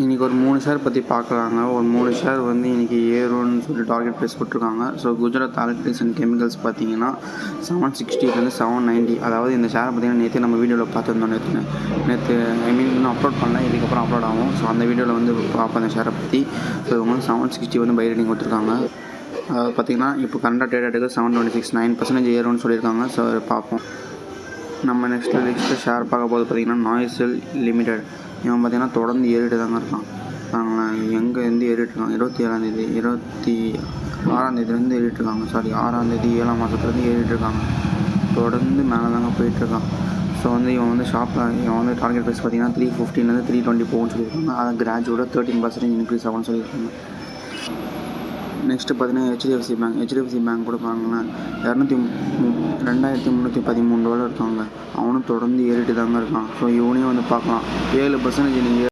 இன்றைக்கி ஒரு 3 ஷேர் பற்றி பார்க்கலாங்க. ஒரு 3 ஷேர் வந்து இன்றைக்கி ஏறும்னு சொல்லி டார்கெட் ப்ரைஸ் போட்டிருக்காங்க. So Gujarat alkalis and chemicals பார்த்தீங்கன்னா 760 790. அதாவது இந்த ஷேரை பார்த்தீங்கன்னா நேற்று நம்ம வீடியோவில் பார்த்துருந்தோம். நேற்று இன்னும் அப்லோட் பண்ணல, இதுக்கப்புறம் அப்லோட் ஆகும். ஸோ அந்த வீடியோவில் வந்து பார்ப்போம் அந்த ஷேரை பற்றி. ஸோ இவங்க வந்து 760 வந்து பை ரேட்டிங் கொடுத்துருக்காங்க. அதாவது பார்த்திங்கன்னா இப்போ கரண்டாக ட்ரேட் ஆகிட்டு 726 9% ஏறும்னு சொல்லியிருக்காங்க. ஸோ பார்ப்போம். நம்ம நெக்ஸ்ட்டு ஷேர் பார்க்க போது பார்த்திங்கன்னா நாய்செல் லிமிடெட். இவன் பார்த்திங்கன்னா தொடர்ந்து ஏறிட்டு தாங்க இருக்கான். எங்கேருந்து ஏறிட்டுருக்காங்க 26ஆந்தேதிலேருந்து ஏறிட்டுருக்காங்க. 6ஆம் மாதத்துலேருந்து ஏறிட்டுருக்காங்க. தொடர்ந்து மேலே தாங்க போயிட்டுருக்கான். ஸோ வந்து இவன் வந்து இவன் வந்து டார்கெட் ப்ரைஸ் பார்த்திங்கன்னா 315 320 போகும்னு சொல்லியிருக்காங்க. அதை கிராஜுவலாக 13% இன்க்ரீஸ் ஆகும்னு சொல்லியிருக்காங்க. நெக்ஸ்ட்டு பார்த்தீங்கன்னா ஹெச்டிஎஃப்சி பேங்க் கூட பாருங்களேன், $2313 இருக்காங்க. அவனும் தொடர்ந்து ஏறிட்டு தாங்க இருக்கான். ஸோ இவனையும் வந்து பார்க்கலாம். 7% நீங்கள்